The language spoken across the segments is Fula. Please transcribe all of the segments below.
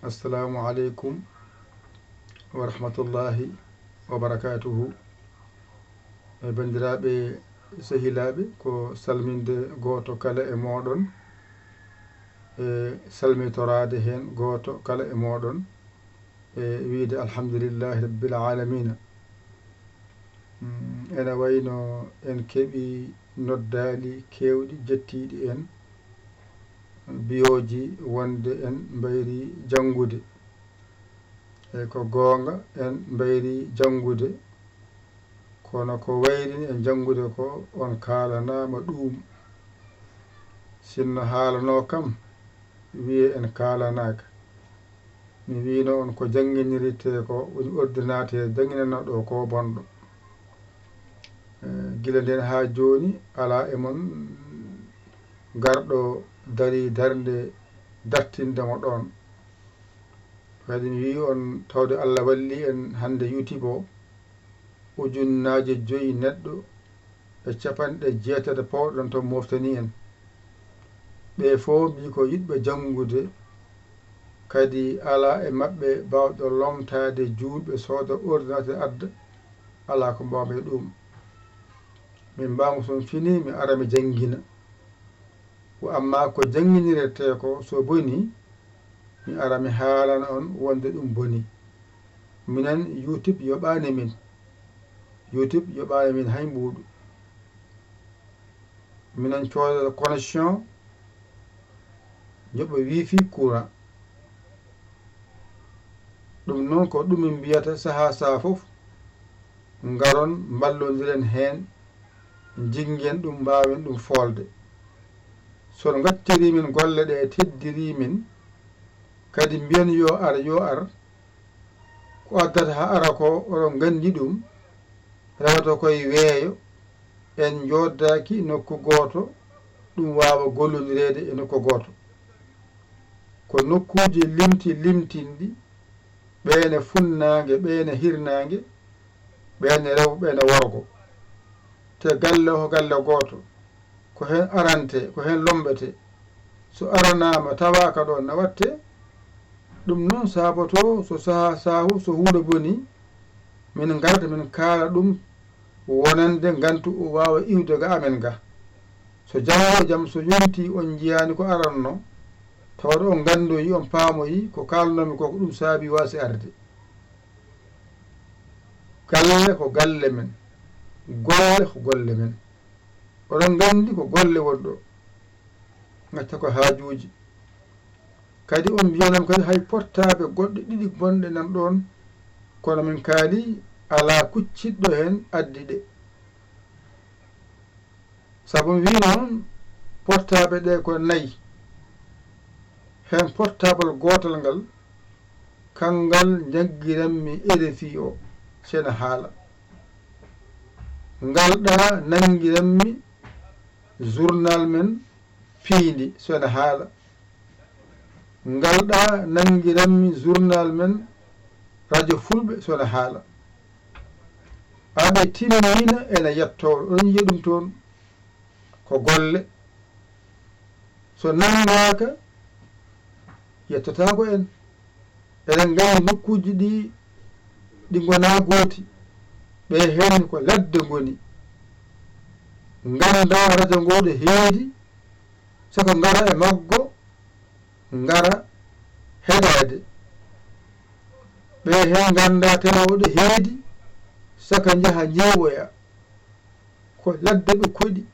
assalamu aleykum wa rahmatullahi wa barakatuhu. Bandiraɓe sehilaɓe, ko salminde goto kala e moɗon salmitorade hen goto kala e moɗon wiide alhamdulillahi rabbil alamina. Ene wayno en keeɓi noddali kewɗi jettiɗi en biyoji wonde en mbayri janngude ko goonga en mbayri janngude, kono ko wayrini e janngude ko on kaalanama ɗum. sinno haalano kam wiye en kaalanaka. mi wino on ko jangguinirite ko woni ordinateur jangguinano ɗo ko bonɗo. gila nden ha joni ala e mon garɗo dari darde dartindemo ɗon. kadi mi wi on tawde Allah walli en hande YouTube o ujunnaje 5 neɗɗo e capanɗe 8 pawɗon to moftani en. ɓe fo mbi ko yiɗɓe janngude, kadi ala e maɓɓe bawɗo lomtade julɓe sooda ordinateur adda, ala ko mbawmi ɗum. min mbawmo son fini mi ara mi janngina. amma ko jangguinirete ko so boni mi ara mi haalana on wonde ɗum boni. minen YouTube yoɓani min, YouTube yoɓani min hay mbuɗu. minen cooda connexion yoɓa wifi courant. ɗum noon ko ɗum min mbiyata saaha fof garon ballodiren hen, jinguen ɗum mbawen ɗum folde. son gattiri min golle ɗe teddiri min, kadi mbiyen yo ar ko addata ha ara ko oɗon gandi ɗum rewata koye weeyo. en joddaki nokku goto ɗum wawa gollodirede e nokku goto. ko nokkuji limtinɗi, ɓeene funnague, ɓeene hirnague, ɓeene rew, ɓeene worgo. te galle ko galle goto, ko hen arante, ko hen lombete. so aranama tawaka ɗon ne watte. ɗum noon saboto so sahu so hunde boni min garda min kaala ɗum wonande gantu o wawa iwde ga amen ga. so jango jaam so yonti on jiyani ko aranno, tawde on gandoyi, on paamoyi ko kalnomi ko ɗum saabi wasi arde. galle ko galle men, golle ko golle men. oɗon gandi ko golle wonɗo, gatta ko haajuji. kadi on mbiyanam kadi hay portable goɗɗe 2 bonɗe nan ɗon, kono min kaali ala kucciɗɗo hen addi ɗe. saabu mi wi noon portable ɗe ko 4. hen portable gotal ngal kangal jaggiranmi RFI o sena haala. ngalɗa nanguiranmi journal men piindi sona haala. ngalɗa nanguiranmi journal men radio fulɓe sona haala. aɓe timmina ene yettoɗo. oɗon jiiya ɗum toon ko golle. so nangaka yettotako en. eɗen gandi nokkuji ɗi gona gooti. ɓe hen ko ladde goni. ganda radio ngoɗo heedi, soko gara e maggo gara heɗade. ɓe hen ganda tewoɗo heedi, saka jaaha jeewoya. ko ladde ɓe koɗi.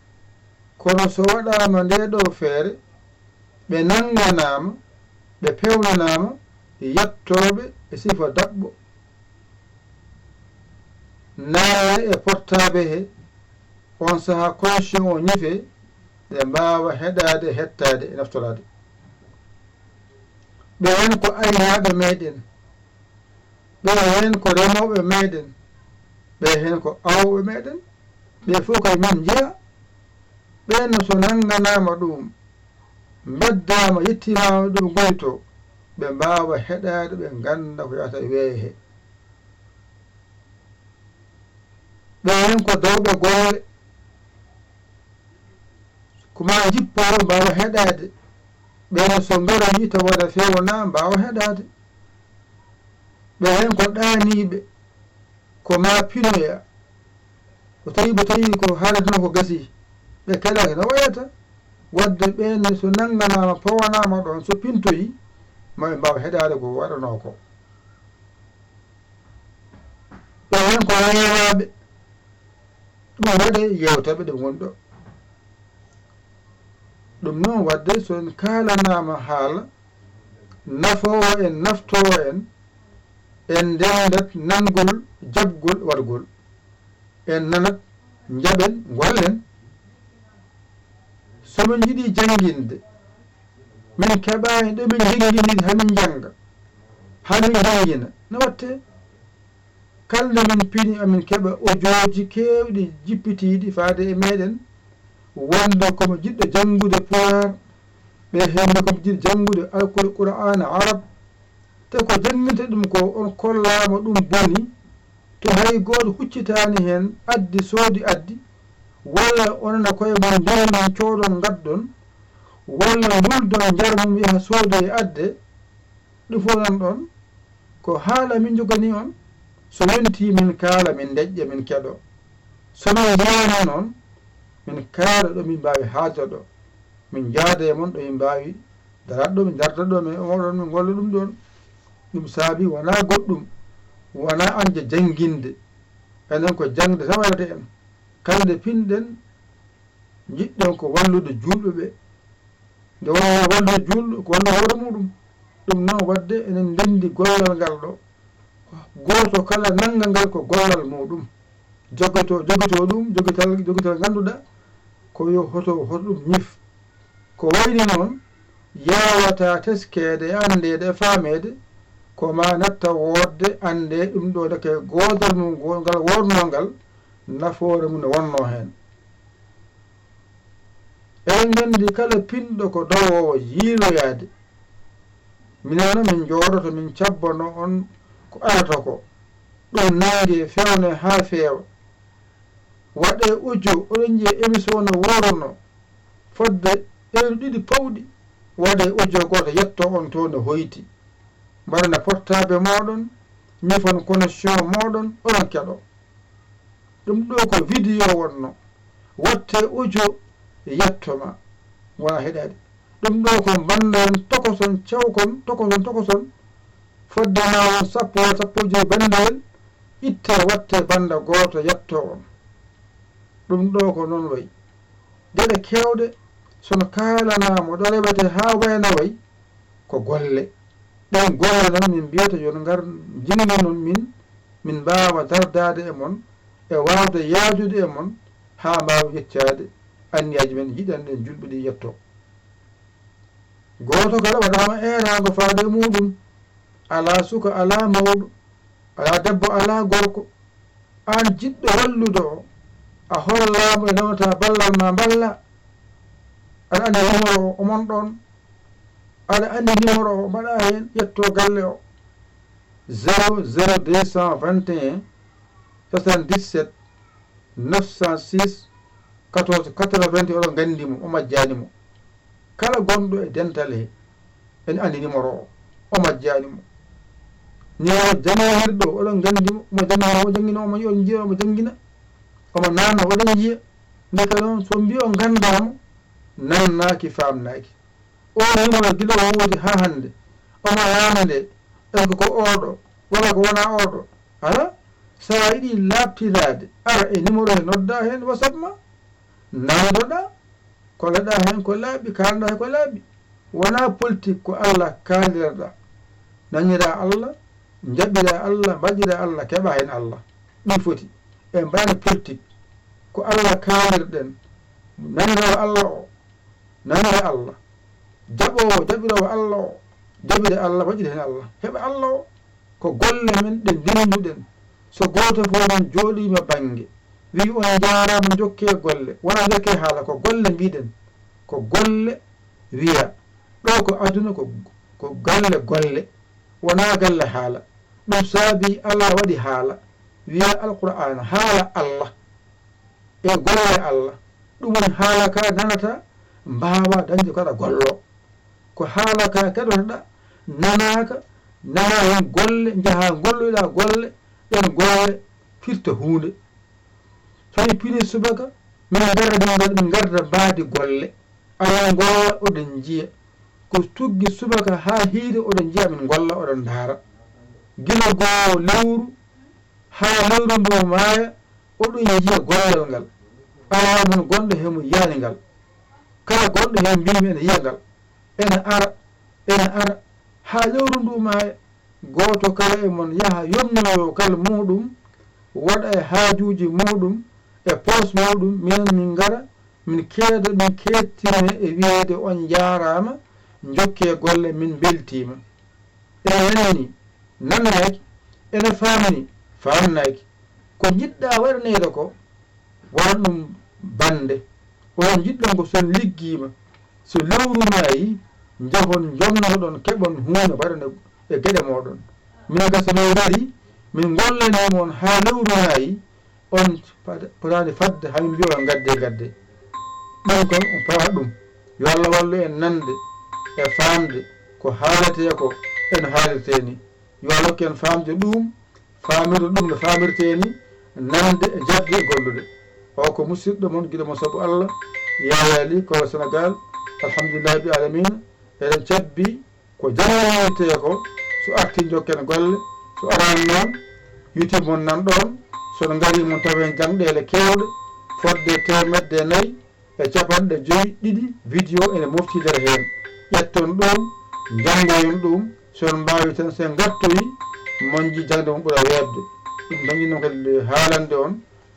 kono so waɗama nde ɗo feere, ɓe nanganama, ɓe pewnanama yettoɓe e sifa daɓɓo. naare e portable he, on saaha connexion o ñife, ɓe mbawa heɗade hettade e naftorade. ɓe hen ko aynaɓe meɗen, ɓe hen ko remoɓe meɗen, ɓe hen ko awɓe meɗen. ɓe fof kay min jeeya. ɓenno so nanganama ɗum, beddama, yettinama ɗum goyto, ɓe mbawa heɗade, ɓe ganda ko yata e weeye he. ɓe hen ko dawɓe golle, kuma jippo mbawa heɗade. ɓen so garoyi tawoda fewna mbawa heɗade ɓe hen ko ɗaniɓe ko ma pinoya ko tawi ɓe tawi ko haalatino ko gasi ɓe keɗake no wayata wadde ɓenne so nagganama pawanama ɗon so pintoyi maɓe mbawa heɗade ko waɗano ko ɓe hen ko yewaɓe ɗum waɗe yewtaɓe ɗe gonɗo ɗum noon wadde so en kalanama haala nafowo en naftowo en en ndendat nangol jabgol wargol en nanat jaɓen gollen somin jiiɗi jangguinde min keɓani ɗo min jangguinide hamin jangga hamin jangguina no watte kalde min pini amin keɓa ojoji kewɗi jippitiɗi faade e meɗen wonde komo jiɗɗo janngude Pulaar ɓe hende komo jiɗɗo janngude Alqur'ana arab te ko jangguinte ɗum ko on kollama ɗum boni to hay goto huccitani hen addi soodi addi walla onona koye mon ndewɗon cooɗon gaddon walla wuldon jarmum yaha soodo e adde ɗum fof nan ɗon ko haala min jogani on so wenti min kaala min deƴƴa min keɗo somin yeyani noon min kaala ɗo min mbawi haajda ɗo min jaada e mon ɗo min mbawi darat ɗo min darda ɗo min oɗon min golla ɗum ɗon ɗum saabi wona goɗɗum wona anje jangguinde enen ko jangde tan waɗata en kalde pinɗen jiɗɗen ko wallude julɓe ɓe nde wonno wallude julɗo ko walla hoore muɗum ɗum noon wadde enen ndendi gollal ngal ɗo goto kala nanga ngal ko gollal muɗum jogoto ɗum jogital ganduɗa ko yo hoto ɗum ñif ko wayni noon yawata teskede e andede e famede ko ma natta wodde ande ɗum ɗo deke godal mum ngal wornongal nafoore mum ne wonno hen eɗen gandi kala pinɗo ko dowowo yiiloyade mineno min jooɗoto min cabbono on ko arata ko ɗum nangue fewne ha feewa waɗe ujo oɗon jiiya émission no worono fodde ɓeydu ɗiɗi pawɗi waɗe ujo goto yetto on to no hoyti mbaɗana portable moɗon ñifon connexion moɗon oɗon keɗo ɗum ɗo ko vidéo wonno watte ujo yettoma wona heɗade ɗum ɗo ko bandan tokoson cewkon tokoson foddema on sappo joyi bandayel itte watte banda goto yetto on ɗum ɗo ko noon wayi geɗe kewɗe sono kalanama ɗo reɓete ha wayno wayi ko golle ɗen golle noon min mbiyata yon gar jinni noon min mbawa dardade e mon e wawde yaajude e mon ha mbawa yeccade anniyaji men yiɗanɗen julɓe ɗi yetto goto kala waɗama erago faade muɗum ala suka ala mawɗo ala debbo ala gorko an jiɗɗo wallude o a hollama e nawata ballal ma balla aɗa andi numéro o omon ɗon aɗa andi numéro o mbaɗa hen ƴetto galle o 00221 77 906 14 80 oɗo gandimo o majjanimo kala gonɗo e dental he en andi numéro o majjanimo numéro janahirɗo oɗon gandimo omo janahira o jangguina omo yiya jiya omo jangguina omo nanna oɗon jiya ndeka noon so mbi o gandamo nannaki famnaki o numéro guila o woodi ha hande omo yana nde est ce que ko oɗo walla ko wona oɗo ala sa yiɗi labtirade ara e numéro he nodda hen whatsapp ma nandoɗa kolleɗa hen ko laaɓi kalɗa hen ko laaɓi wona politique ko Allah kalirɗa dañira Allah jaɓira Allah mbaɗira Allah keɓa hen Allah ɗum foti e mbani politique ko Allah kalirɗen naniro Allah o nanira Allah jaɓowo jaɓirowo Allah o jaɓire Allah waɗire hen Allah heɓa Allah o ko golle men ɗe dinduɗen so goto fof men jooɗima banggue wi on jarama jokke golle wona jokke haala ko golle mbiɗen ko golle wiya ɗo ko aduna ko golle wona galle haala ɗum saabi Allah waɗi haala wiya alqur'ana haala Allah e golle Allah ɗum woni haala ka nanata mbawa dañde koɗa gollo ko haalaka keɗotoɗa nanaka nana hen golle jaha golloɗa golle ɗen golle firta hunde soyi pini subaka min garda baadi golle ala golla oɗon jiya ko tuggi subaka ha hiide oɗon jiya min golla oɗon daara gila goo lewru ha lewru ndu maaya oɗon jiya gollal ngal ala mon gonɗo hemo yiyani ngal kala gonɗo hen mbimi ene yiya ngal ene ara ha lewru ndu maaya goto kala e mon yaha yomnoyo kala muɗum waɗa e haajuji muɗum e pos muɗum minen min gara min keeda min kettine e wiyeede on jarama jokke golle min beltima ene nani nannaki ene famni famnaki ko jiɗɗa waɗanede ko won ɗum bande onon jiɗɗon ko son liggima so lewru mayi jahon jomnoɗon keɓon hunde waɗane e gueɗe moɗon min ga so lewru ari min gollanimon ha lewru mayi on potani fadde hamin mbiya on gadde ɗum kon on pawa ɗum yo Allah wallu en nande e famde ko haalete ko eno haalirte ni yo Allah hokku en famde ɗum famirde ɗum no famirte ni nande e jabde e gollude o ko musidɗo moon guiɗo mo saabu Allah yayali ko Sénégal alhamdulillahi rabbil alamina eɗen cabbi ko jangate ko so arti jokken golle so arani noon YouTube mon nan ɗon sono gari mon tawen jangɗele kewɗe fodde 1.4 e capanɗe 5 vidéo ene moftidere hen ƴetton ɗum janggoyon ɗum son mbawi tan sen gartoyi moƴƴi jangde mo ɓuura webde ɗum dañinno kadi haalande on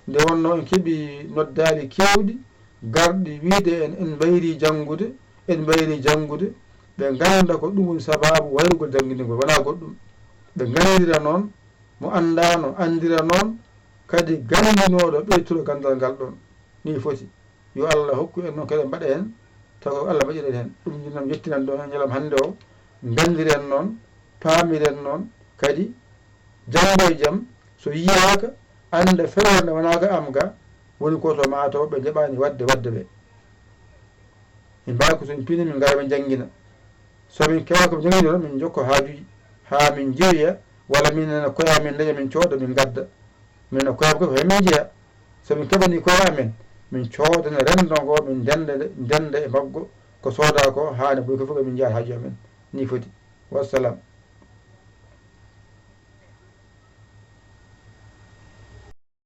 nde wonno en keeɓi noddali kewɗi garɗi wiide en mbayri janggude ɓe ganda ko ɗum woni sababu wayrugol jangguingol wona goɗɗum ɓe gandira noon mo andano andira noon kadi gandinoɗo ɓeytoro gandal ngal ɗon ni foti yo Allah hokku en noon kadi mbaɗa hen taw Allah waɗiren hen ɗum jinam yettinan ɗon hen ñalam hande o gandiren noon paamiren noon kadi janggo e jaam so yiyaka ande fewde wonaka am ga woni koto mataw ɓe jaɓani wadde ɓe min mbawi ko somin pini min gara min jangguina somin kewa komi jangguini noon min jokko haajuji ha min jeeya walla min ene koya min daña min cooda min gadda min koya ko hemin jeeya somin keɓani koya amen min coodane rendo ngo min denda e maggo ko sooda ko hane ɓoy ko fof min jaha haaju amen ni foti wassalam